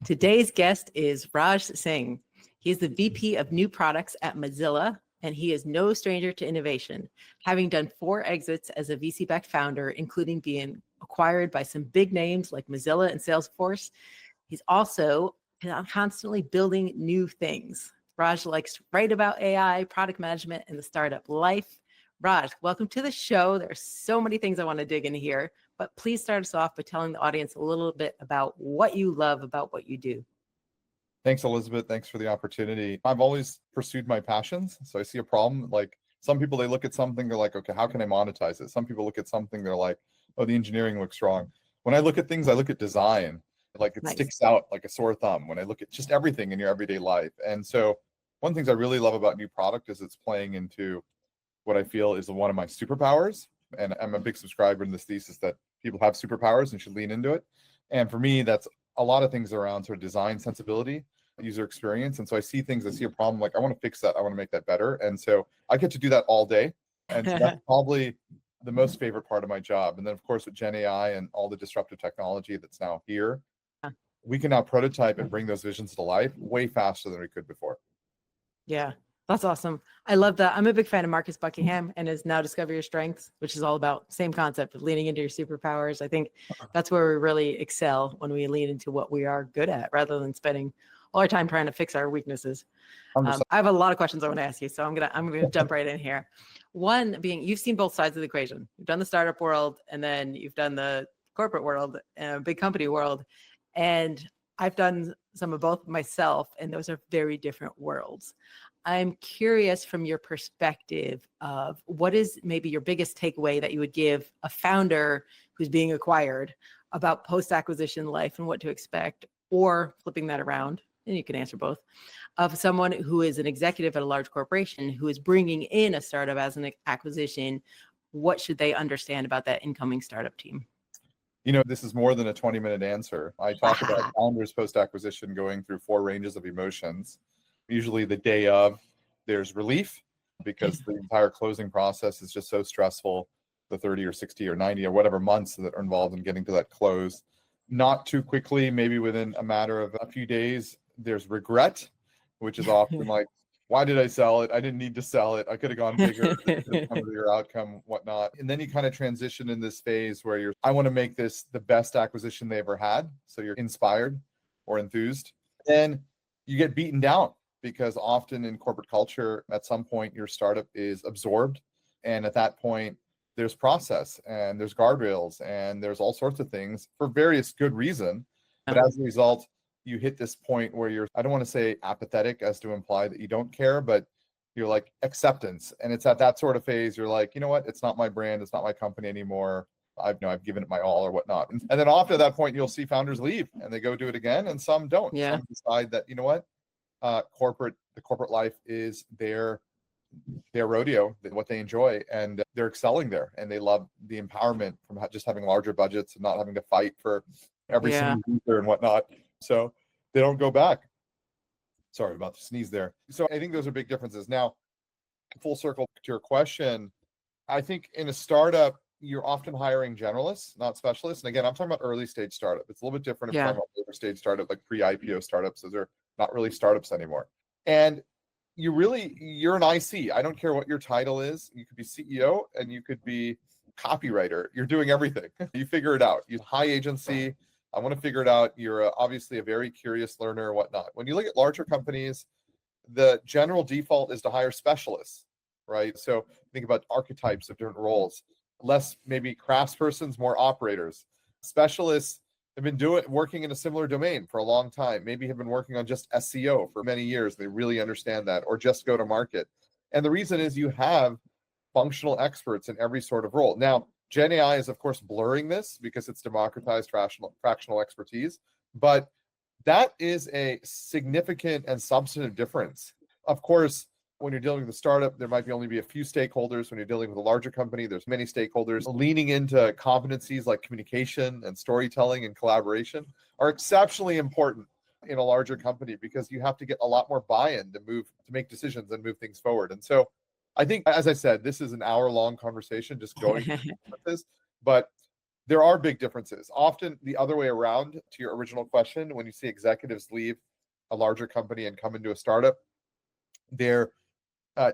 Today's guest is Raj Singh. He is the VP of New Products at Mozilla, and he is no stranger to innovation, having done 4 exits as a VC-backed founder, including being acquired by some big names like Mozilla and Salesforce. He's also constantly building new things. Raj likes to write about AI, product management, and the startup life. Raj, welcome to the show. There's so many things I want to dig into here, but please start us off by telling the audience a little bit about what you love about what you do. Thanks, Elizabeth. Thanks for the opportunity. I've always pursued my passions. So I see a problem. Like some people, they look at something, they're like, okay, how can I monetize it? Some people look at something, they're like, oh, the engineering looks wrong. When I look at things, I look at design. Like it sticks out like a sore thumb when I look at just everything in your everyday life. And so one of the things I really love about new product is it's playing into what I feel is one of my superpowers. And I'm a big subscriber in this thesis that people have superpowers and should lean into it. And for me, that's a lot of things around sort of design sensibility, user experience. And so I see things, I see a problem, like I want to fix that. I want to make that better. And so I get to do that all day. And so that's probably the most favorite part of my job. And then of course with Gen AI and all the disruptive technology that's now here, we can now prototype and bring those visions to life way faster than we could before. Yeah, that's awesome. I love that. I'm a big fan of Marcus Buckingham and his Now Discover Your Strengths, which is all about same concept of leaning into your superpowers. I think that's where we really excel, when we lean into what we are good at rather than spending all our time trying to fix our weaknesses. I have a lot of questions I want to ask you, so I'm gonna jump right in here. One being, you've seen both sides of the equation. You've done the startup world, and then you've done the corporate world, big company world. And I've done some of both myself, and those are very different worlds. I'm curious from your perspective of what is maybe your biggest takeaway that you would give a founder who's being acquired about post-acquisition life and what to expect, or flipping that around, and you can answer both, of someone who is an executive at a large corporation who is bringing in a startup as an acquisition. What should they understand about that incoming startup team? You know, this is more than a 20-minute answer. I talk about founders post-acquisition going through 4 ranges of emotions. Usually the day of, there's relief because the entire closing process is just so stressful, the 30 or 60 or 90 or whatever months that are involved in getting to that close. Not too quickly, maybe within a matter of a few days, there's regret, which is often like, why did I sell it? I didn't need to sell it. I could have gone bigger, bigger outcome, whatnot. And then you kind of transition in this phase where I want to make this the best acquisition they ever had. So you're inspired or enthused. Then you get beaten down because often in corporate culture, at some point, your startup is absorbed. And at that point, there's process and there's guardrails and there's all sorts of things for various good reason. But as a result, you hit this point where I don't want to say apathetic as to imply that you don't care, but you're like acceptance. And it's at that sort of phase, you're like, you know what? It's not my brand. It's not my company anymore. I've given it my all or whatnot. And then after that point, you'll see founders leave and they go do it again. And some don't. Yeah. Some decide that, you know what? The corporate life is their rodeo, what they enjoy, and they're excelling there. And they love the empowerment from just having larger budgets and not having to fight for every single user and whatnot. So they don't go back. Sorry about the sneeze there. So I think those are big differences. Now, full circle to your question, I think in a startup, you're often hiring generalists, not specialists. And again, I'm talking about early stage startup. It's a little bit different if you're talking about later stage startup, like pre-IPO startups. Those are not really startups anymore. And you're an IC. I don't care what your title is. You could be CEO and you could be copywriter. You're doing everything. You figure it out. You high agency. I want to figure it out. You're obviously a very curious learner and whatnot. When you look at larger companies, the general default is to hire specialists, right? So think about archetypes of different roles. Less maybe craftspersons, more operators. Specialists have been working in a similar domain for a long time. Maybe have been working on just SEO for many years. They really understand that, or just go to market. And the reason is you have functional experts in every sort of role. Now, Gen AI is, of course, blurring this because it's democratized fractional expertise, but that is a significant and substantive difference. Of course, when you're dealing with a startup, there might only be a few stakeholders. When you're dealing with a larger company, there's many stakeholders. Leaning into competencies like communication and storytelling and collaboration are exceptionally important in a larger company because you have to get a lot more buy-in to make decisions and move things forward. And so I think, as I said, this is an hour-long conversation just going through this, but There are big differences. Often the other way around, to your original question, when you see executives leave a larger company and come into a startup, they're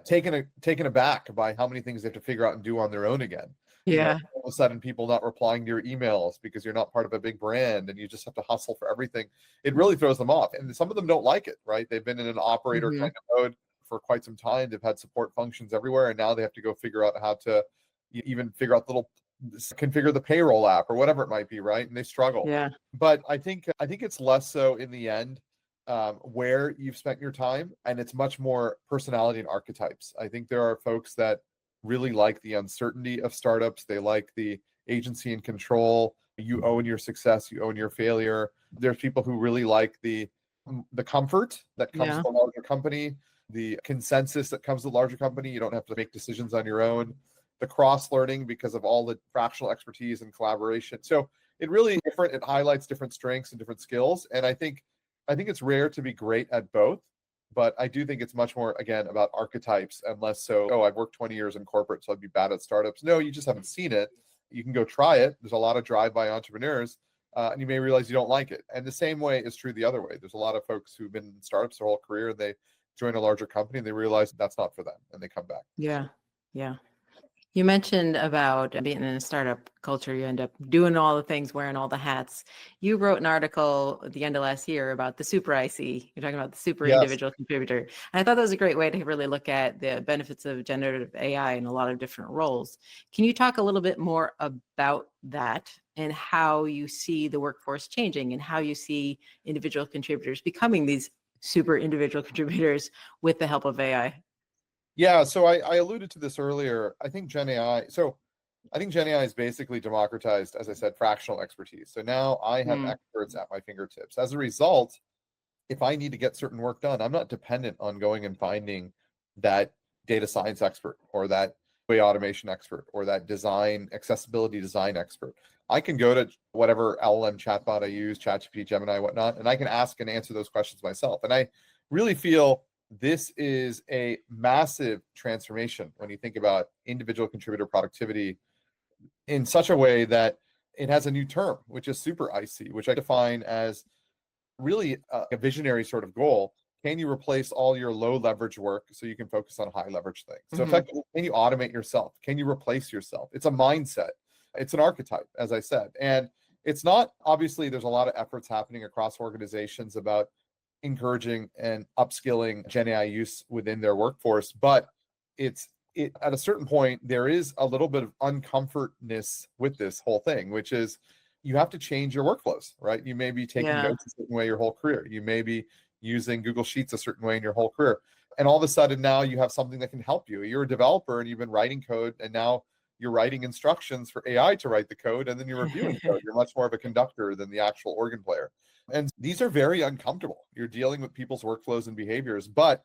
taken aback by how many things they have to figure out and do on their own again. Yeah. All of a sudden, people not replying to your emails because you're not part of a big brand and you just have to hustle for everything. It really throws them off. And some of them don't like it, right? They've been in an operator Mhm. kind of mode for quite some time. They've had support functions everywhere, and now they have to go figure out how to even figure out configure the payroll app or whatever it might be, right? And they struggle. Yeah. But I think it's less so in the end, where you've spent your time, and it's much more personality and archetypes. I think there are folks that really like the uncertainty of startups. They like the agency and control. You own your success, you own your failure. There's people who really like the comfort that comes Yeah. from a larger company, the consensus that comes with a larger company. You don't have to make decisions on your own. The cross learning because of all the fractional expertise and collaboration. So it really different. It highlights different strengths and different skills. And I think it's rare to be great at both, but I do think it's much more, again, about archetypes and less so, oh, I've worked 20 years in corporate, so I'd be bad at startups. No, you just haven't seen it. You can go try it. There's a lot of drive-by entrepreneurs, and you may realize you don't like it. And the same way is true the other way. There's a lot of folks who've been in startups their whole career, and they join a larger company, and they realize that's not for them, and they come back. Yeah. Yeah. You mentioned about being in a startup culture, you end up doing all the things, wearing all the hats. You wrote an article at the end of last year about the super IC. You're talking about the super Yes. individual contributor. And I thought that was a great way to really look at the benefits of generative AI in a lot of different roles. Can you talk a little bit more about that and how you see the workforce changing and how you see individual contributors becoming these super individual contributors with the help of AI? Yeah, so I alluded to this earlier. I think Gen AI is basically democratized, as I said, fractional expertise. So now I have Mm, experts at my fingertips. As a result, if I need to get certain work done, I'm not dependent on going and finding that data science expert or that way automation expert or that accessibility design expert. I can go to whatever LLM chatbot I use, ChatGPT, Gemini, whatnot, and I can ask and answer those questions myself. And I really feel this is a massive transformation when you think about individual contributor productivity in such a way that it has a new term, which is super IC, which I define as really a visionary sort of goal. Can you replace all your low leverage work so you can focus on high leverage things? So mhm. effectively, can you automate yourself? Can you replace yourself? It's a mindset. It's an archetype, as I said. And it's not, obviously, there's a lot of efforts happening across organizations about encouraging and upskilling Gen AI use within their workforce, but at a certain point, there is a little bit of uncomfortness with this whole thing, which is you have to change your workflows, right? You may be taking Yeah. notes a certain way your whole career. You may be using Google Sheets a certain way in your whole career. And all of a sudden now you have something that can help you. You're a developer and you've been writing code, and now you're writing instructions for AI to write the code, and then you're reviewing code. You're much more of a conductor than the actual organ player. And these are very uncomfortable. You're dealing with people's workflows and behaviors, but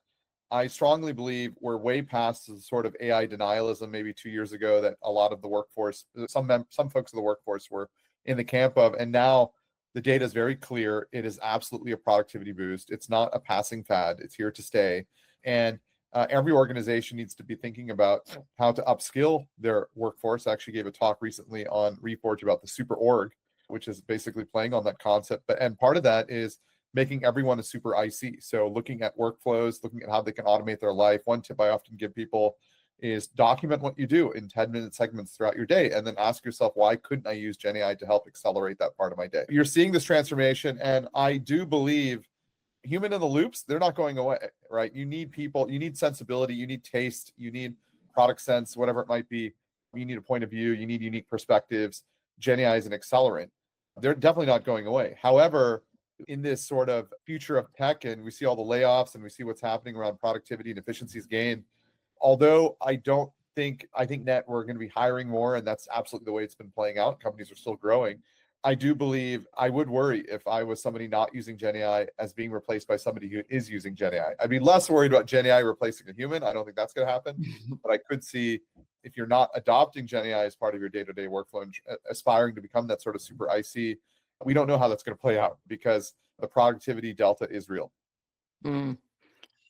I strongly believe we're way past the sort of AI denialism maybe 2 years ago that a lot of the workforce, some folks of the workforce were in the camp of, and now the data is very clear. It is absolutely a productivity boost. It's not a passing fad. It's here to stay. And every organization needs to be thinking about how to upskill their workforce. I actually gave a talk recently on Reforge about the super org, which is basically playing on that concept. And part of that is making everyone a super IC. So looking at workflows, looking at how they can automate their life. One tip I often give people is document what you do in 10-minute segments throughout your day, and then ask yourself, why couldn't I use Gen AI to help accelerate that part of my day? You're seeing this transformation, and I do believe human in the loops, they're not going away, right? You need people, you need sensibility, you need taste, you need product sense, whatever it might be. You need a point of view, you need unique perspectives. Gen AI is an accelerant. They're definitely not going away. However, in this sort of future of tech, and we see all the layoffs and we see what's happening around productivity and efficiencies gained, although I think that we're going to be hiring more, and that's absolutely the way it's been playing out. Companies are still growing. I do believe I would worry if I was somebody not using Gen AI as being replaced by somebody who is using Gen AI. I'd be less worried about Gen AI replacing a human. I don't think that's going to happen. But I could see if you're not adopting Gen AI as part of your day-to-day workflow and aspiring to become that sort of super IC, we don't know how that's going to play out because the productivity delta is real. Mm.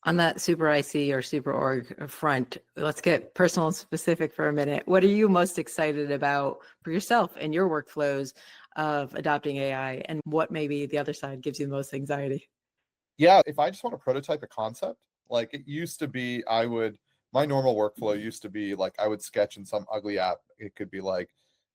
On that super IC or super org front, let's get personal and specific for a minute. What are you most excited about for yourself and your workflows of adopting AI, and what maybe the other side gives you the most anxiety? Yeah, if I just want to prototype a concept, like it used to be, my normal workflow used to be like I would sketch in some ugly app. It could be like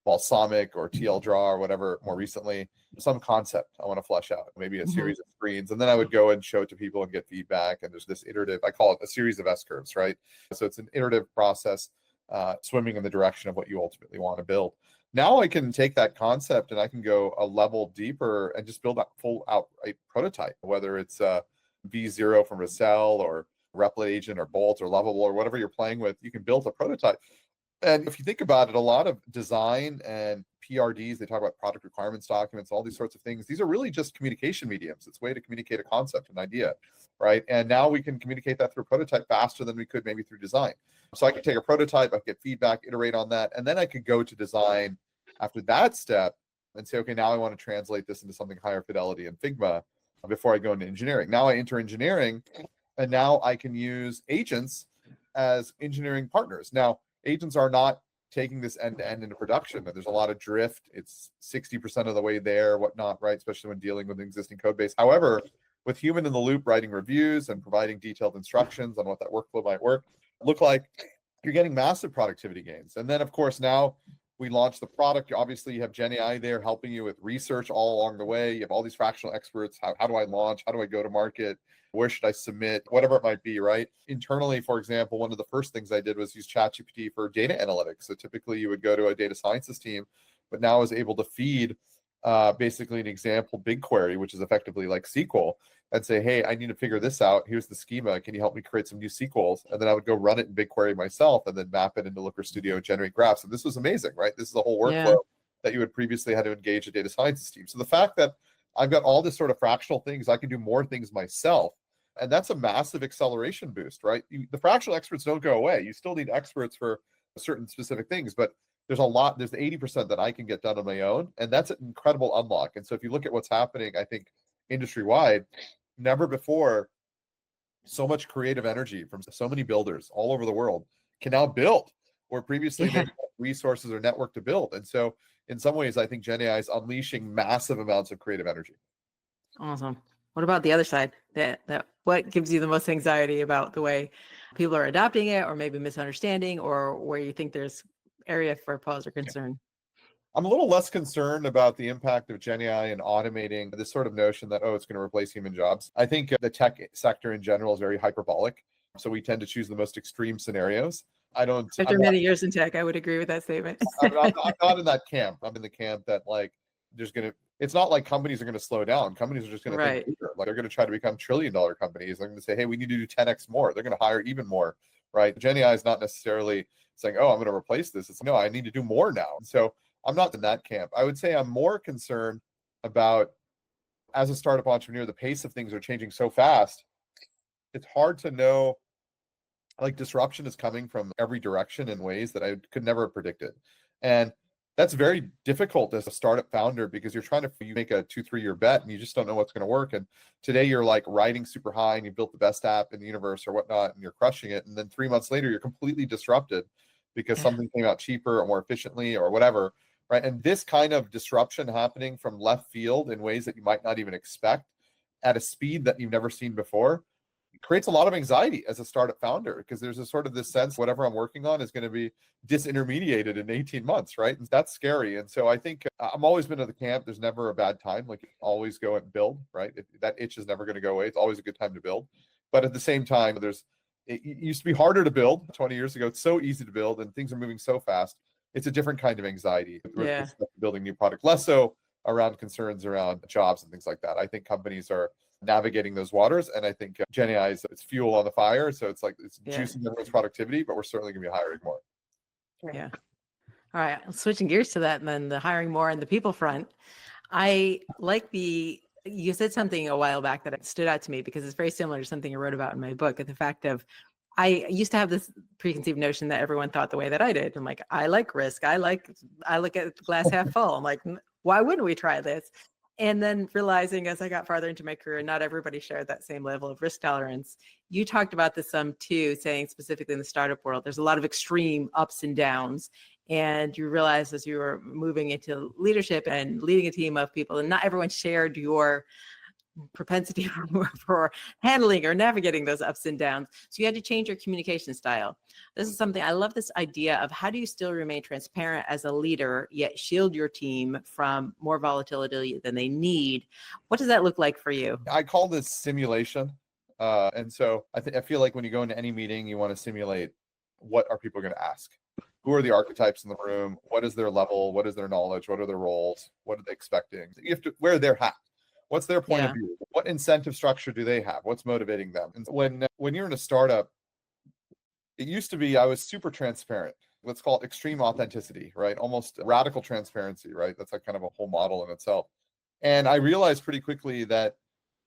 Balsamic or TL Draw or whatever, more recently, some concept I want to flesh out, maybe a Mhm. series of screens. And then I would go and show it to people and get feedback. And there's this iterative, I call it a series of S curves, right? So it's an iterative process, swimming in the direction of what you ultimately want to build. Now I can take that concept and I can go a level deeper and just build a full outright prototype, whether it's V0 from Racel or Replit Agent or Bolt or Lovable or whatever you're playing with. You can build a prototype. And if you think about it, a lot of design and PRDs, they talk about product requirements documents, all these sorts of things. These are really just communication mediums. It's a way to communicate a concept, an idea, right? And now we can communicate that through a prototype faster than we could maybe through design. So I could take a prototype, I could get feedback, iterate on that, and then I could go to design after that step and say, okay, now I want to translate this into something higher fidelity in Figma before I go into engineering. Now I enter engineering, and now I can use agents as engineering partners. Now, agents are not taking this end to end into production. There's a lot of drift. It's 60% of the way there, whatnot, right? Especially when dealing with an existing code base. However, with human in the loop writing reviews and providing detailed instructions on what that workflow might look like, you're getting massive productivity gains. And then, of course, now we launch the product. Obviously, you have Gen AI there helping you with research all along the way. You have all these fractional experts. How do I launch? How do I go to market? Where should I submit? Whatever it might be, right? Internally, for example, one of the first things I did was use ChatGPT for data analytics. So typically you would go to a data sciences team, but now I was able to feed basically an example BigQuery, which is effectively like SQL, and say, hey, I need to figure this out. Here's the schema. Can you help me create some new SQLs? And then I would go run it in BigQuery myself and then map it into Looker Studio and generate graphs. And this was amazing, right? This is a whole Yeah. workflow that you would previously had to engage a data sciences team. So the fact that I've got all this sort of fractional things, I can do more things myself. And that's a massive acceleration boost, right? The fractional experts don't go away. You still need experts for certain specific things, but there's the 80% that I can get done on my own. And that's an incredible unlock. And so if you look at what's happening, I think industry wide, never before so much creative energy from so many builders all over the world can now build where previously they Yeah. had resources or network to build. And so in some ways, I think Gen AI is unleashing massive amounts of creative energy. Awesome. What about the other side? That what gives you the most anxiety about the way people are adopting it, or maybe misunderstanding, or where you think there's area for pause or concern? I'm a little less concerned about the impact of Gen AI and automating this sort of notion that, oh, it's going to replace human jobs. I think the tech sector in general is very hyperbolic. So we tend to choose the most extreme scenarios. After many years in tech, I would agree with that statement. I'm not in that camp. I'm in the camp that like it's not like companies are going to slow down. Companies are just going to Right. think bigger. Like they're going to try to become trillion-dollar companies. They're going to say, hey, we need to do 10x more. They're going to hire even more, right? Gen AI is not necessarily saying, oh, I'm going to replace this. It's no, I need to do more now. So I'm not in that camp. I would say I'm more concerned about, as a startup entrepreneur, the pace of things are changing so fast. It's hard to know, like disruption is coming from every direction in ways that I could never have predicted. And that's very difficult as a startup founder because you're trying to make a 2-3 year bet and you just don't know what's going to work. And today you're like riding super high and you built the best app in the universe or whatnot and you're crushing it. And then 3 months later, you're completely disrupted because Yeah. something came out cheaper or more efficiently or whatever. Right. And this kind of disruption happening from left field in ways that you might not even expect at a speed that you've never seen before creates a lot of anxiety as a startup founder because there's a sort of this sense whatever I'm working on is going to be disintermediated in 18 months, right? And that's scary. And so I think I'm always been of the camp. There's never a bad time. Like always go and build, right? That itch is never going to go away. It's always a good time to build. But at the same time, it used to be harder to build 20 years ago. It's so easy to build and things are moving so fast. It's a different kind of anxiety with Yeah. building new product, less so around concerns around jobs and things like that. I think companies are navigating those waters. And I think Gen AI is it's fuel on the fire. So it's like it's juicing everyone's productivity, but we're certainly going to be hiring more. Yeah. All right. Switching gears to that, and then the hiring more on the people front. I like you said something a while back that stood out to me because it's very similar to something I wrote about in my book. At the fact of, I used to have this preconceived notion that everyone thought the way that I did. I'm like, I like risk. I look at the glass half full. I'm like, why wouldn't we try this? And then realizing as I got farther into my career, not everybody shared that same level of risk tolerance. You talked about this some too, saying specifically in the startup world, there's a lot of extreme ups and downs. And you realized as you were moving into leadership and leading a team of people, and not everyone shared your propensity for handling or navigating those ups and downs. So you had to change your communication style. This is something I love, this idea of how do you still remain transparent as a leader, yet shield your team from more volatility than they need. What does that look like for you? I call this simulation. And so I feel like when you go into any meeting, you want to simulate what are people going to ask? Who are the archetypes in the room? What is their level? What is their knowledge? What are their roles? What are they expecting? You have to wear their hat. What's their point of view? What incentive structure do they have? What's motivating them? And when you're in a startup, it used to be I was super transparent. Let's call it extreme authenticity, right? Almost radical transparency, right? That's like kind of a whole model in itself. And I realized pretty quickly that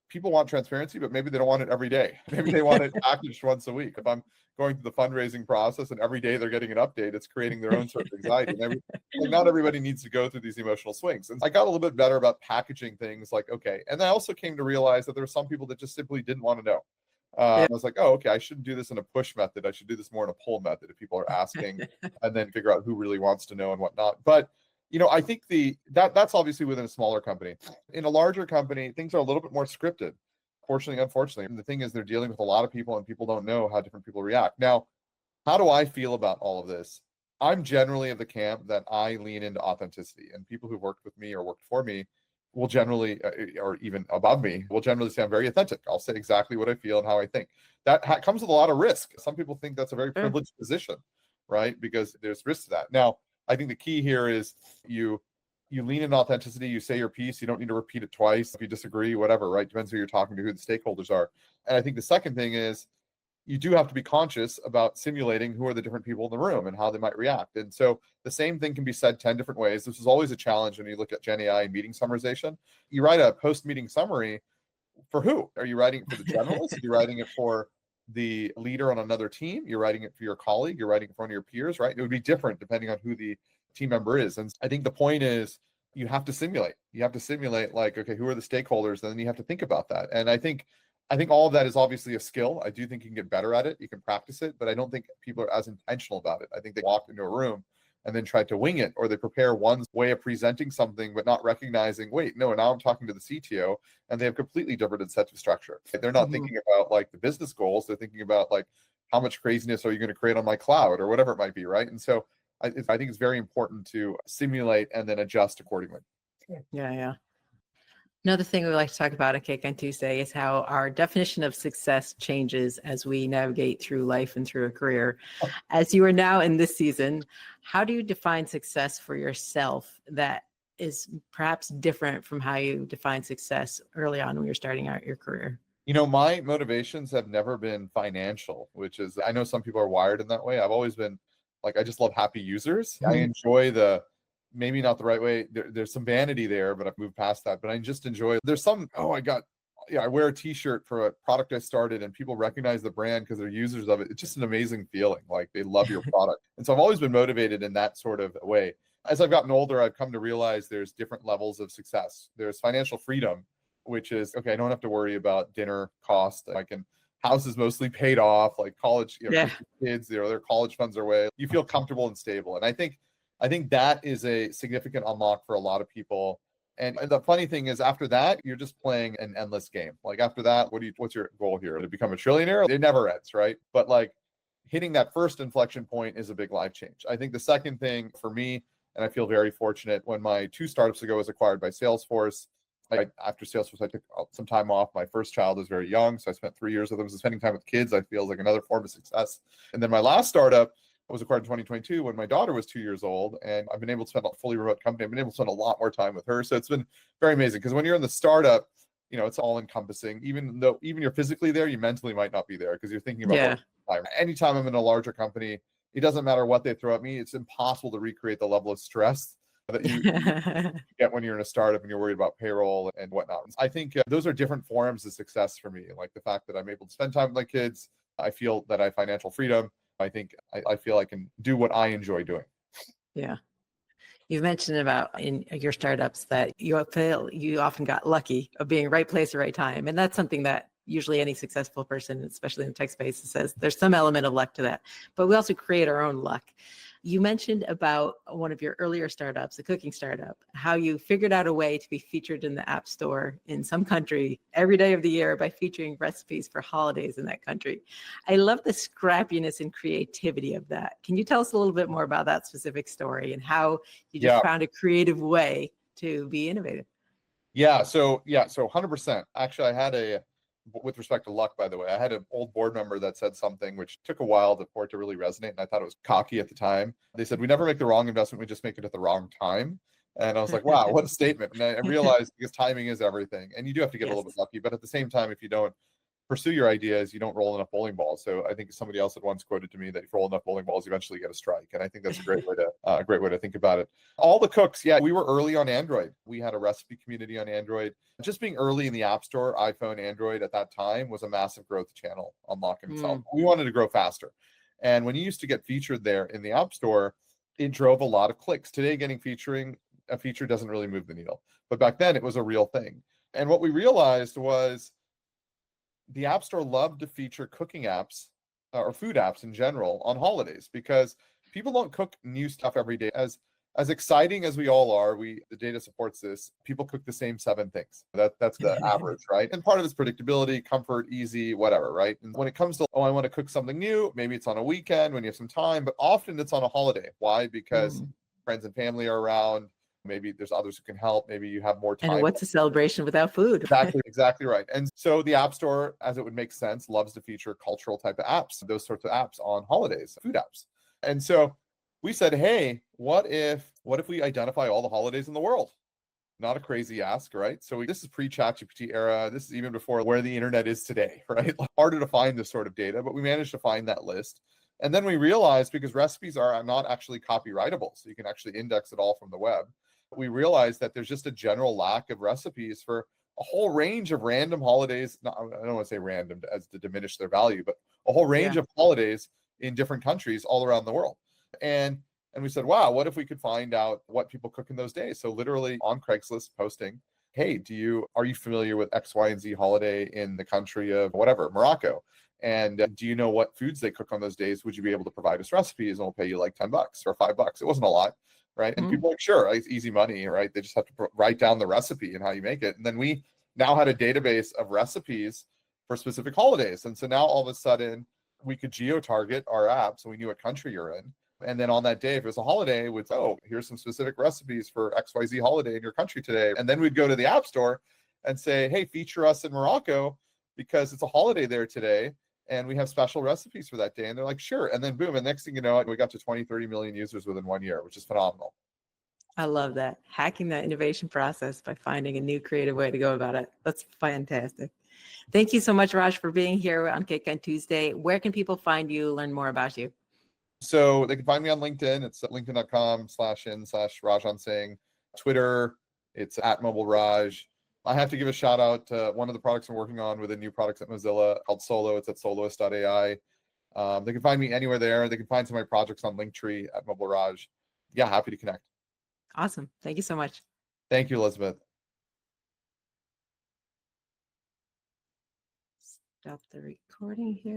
people want transparency, but maybe they don't want it every day. Maybe they want it packaged once a week. If I'm going through the fundraising process and every day they're getting an update, it's creating their own sort of anxiety. And not everybody needs to go through these emotional swings. And I got a little bit better about packaging things like, okay. And I also came to realize that there were some people that just simply didn't want to know. I was like, oh, okay, I shouldn't do this in a push method. I should do this more in a pull method if people are asking and then figure out who really wants to know and whatnot. But I think that's obviously within a smaller company. In a larger company, things are a little bit more scripted. Fortunately, unfortunately. And the thing is, they're dealing with a lot of people and people don't know how different people react. Now, how do I feel about all of this? I'm generally of the camp that I lean into authenticity, and people who've worked with me or worked for me will generally, or even above me, will generally say I'm very authentic. I'll say exactly what I feel and how I think. That comes with a lot of risk. Some people think that's a very privileged position, right? Because there's risk to that. Now, I think the key here is you lean in authenticity, you say your piece, you don't need to repeat it twice if you disagree, whatever, right? Depends who you're talking to, who the stakeholders are. And I think the second thing is you do have to be conscious about simulating who are the different people in the room and how they might react. And so the same thing can be said 10 different ways. This is always a challenge when you look at Gen AI and meeting summarization. You write a post-meeting summary for who? Are you writing it for the generalist? Are you writing it for the leader on another team? You're writing it for your colleague? You're writing it for one of your peers, right? It would be different depending on who the team member is. And I think the point is you have to simulate. You have to simulate like, okay, who are the stakeholders? And then you have to think about that. And I think all of that is obviously a skill. I do think you can get better at it. You can practice it, but I don't think people are as intentional about it. I think they walk into a room and then try to wing it, or they prepare one way of presenting something, but not recognizing, wait, no, now I'm talking to the CTO and they have completely different incentive structure. They're not thinking about like the business goals. They're thinking about like, how much craziness are you going to create on my cloud or whatever it might be, right? And so I think it's very important to simulate and then adjust accordingly. Yeah. Another thing we like to talk about at Cake on Tuesday is how our definition of success changes as we navigate through life and through a career. As you are now in this season, how do you define success for yourself that is perhaps different from how you define success early on when you're starting out your career? My motivations have never been financial, which is, I know some people are wired in that way. I've always been like, I just love happy users. I enjoy maybe not the right way. There's some vanity there, but I've moved past that. But I just enjoy, there's some, I wear a t-shirt for a product I started and people recognize the brand because they're users of it. It's just an amazing feeling. Like they love your product. And so I've always been motivated in that sort of way. As I've gotten older, I've come to realize there's different levels of success. There's financial freedom, which is, okay, I don't have to worry about dinner cost. House is mostly paid off, like college, kids, their college funds are away. You feel comfortable and stable. And I think that is a significant unlock for a lot of people. And the funny thing is, after that, you're just playing an endless game. Like after that, what's your goal here? To become a trillionaire? It never ends, right? But like hitting that first inflection point is a big life change. I think the second thing for me, and I feel very fortunate, when my 2 startups ago was acquired by Salesforce, after Salesforce, I took some time off. My first child was very young, so I spent 3 years with them. So spending time with kids, I feel like another form of success. And then my last startup was acquired in 2022 when my daughter was 2 years old, and I've been able to spend a fully remote company. I've been able to spend a lot more time with her. So it's been very amazing because when you're in the startup, it's all encompassing. Even you're physically there, you mentally might not be there because you're thinking about time. Anytime I'm in a larger company, it doesn't matter what they throw at me. It's impossible to recreate the level of stress that you get when you're in a startup and you're worried about payroll and whatnot. I think those are different forms of success for me. Like the fact that I'm able to spend time with my kids. I feel that I have financial freedom. I think I feel I can do what I enjoy doing. Yeah. You've mentioned about in your startups that you often got lucky of being right place at right time. And that's something that usually any successful person, especially in the tech space, says there's some element of luck to that. But we also create our own luck. You mentioned about one of your earlier startups, a cooking startup, how you figured out a way to be featured in the App Store in some country every day of the year by featuring recipes for holidays in that country. I love the scrappiness and creativity of that. Can you tell us a little bit more about that specific story and how you just found a creative way to be innovative? So 100%. Actually, with respect to luck, by the way, I had an old board member that said something which took a while for it to really resonate, and I thought it was cocky at the time. They said, "We never make the wrong investment; we just make it at the wrong time." And I was like, "Wow, what a statement!" And I realized because timing is everything, and you do have to get a little bit lucky. But at the same time, if you don't pursue your ideas, you don't roll enough bowling balls. So I think somebody else had once quoted to me that if you roll enough bowling balls, you eventually get a strike. And I think that's a great way to think about it. All the cooks, we were early on Android. We had a recipe community on Android. Just being early in the App Store, iPhone, Android at that time was a massive growth channel unlocking itself. We wanted to grow faster. And when you used to get featured there in the App Store, it drove a lot of clicks. Today, a feature doesn't really move the needle. But back then, it was a real thing. And what we realized was the App Store loved to feature cooking apps or food apps in general on holidays because people don't cook new stuff every day. As exciting as we all are, the data supports this. People cook the same 7 things. That's the average, right? And part of it's predictability, comfort, easy, whatever, right? And when it comes to, I want to cook something new, maybe it's on a weekend when you have some time, but often it's on a holiday. Why? Because friends and family are around. Maybe there's others who can help. Maybe you have more time. And what's a celebration without food? Exactly right. And so the App Store, as it would make sense, loves to feature cultural type of apps, those sorts of apps on holidays, food apps. And so we said, hey, what if we identify all the holidays in the world? Not a crazy ask, right? So this is pre-ChatGPT era. This is even before where the internet is today, right? Harder to find this sort of data, but we managed to find that list. And then we realized, because recipes are not actually copyrightable, so you can actually index it all from the web, we realized that there's just a general lack of recipes for a whole range of random holidays. I don't want to say random as to diminish their value, but a whole range of holidays in different countries all around the world. And we said, wow, what if we could find out what people cook in those days? So literally on Craigslist posting, hey, are you familiar with X, Y, and Z holiday in the country of whatever, Morocco? And do you know what foods they cook on those days? Would you be able to provide us recipes? And we'll pay you like $10 or $5. It wasn't a lot, right? And people are like, sure, it's easy money, right? They just have to write down the recipe and how you make it. And then we now had a database of recipes for specific holidays. And so now all of a sudden we could geo-target our app so we knew what country you're in. And then on that day, if it was a holiday, we'd say, oh, here's some specific recipes for XYZ holiday in your country today. And then we'd go to the App Store and say, hey, feature us in Morocco because it's a holiday there today. And we have special recipes for that day. And they're like, sure. And then boom. And next thing you know, we got to 20, 30 million users within 1 year, which is phenomenal. I love that. Hacking that innovation process by finding a new creative way to go about it. That's fantastic. Thank you so much, Raj, for being here on Cake on Tuesday. Where can people find you, learn more about you? So they can find me on LinkedIn. It's linkedin.com/in/Rajan Singh. Twitter, it's @mobileraj. I have to give a shout out to one of the products I'm working on with a new products at Mozilla called Solo. It's at soloist.ai. They can find me anywhere there. They can find some of my projects on Linktree @mobileraj. Yeah, happy to connect. Awesome. Thank you so much. Thank you, Elizabeth. Stop the recording here.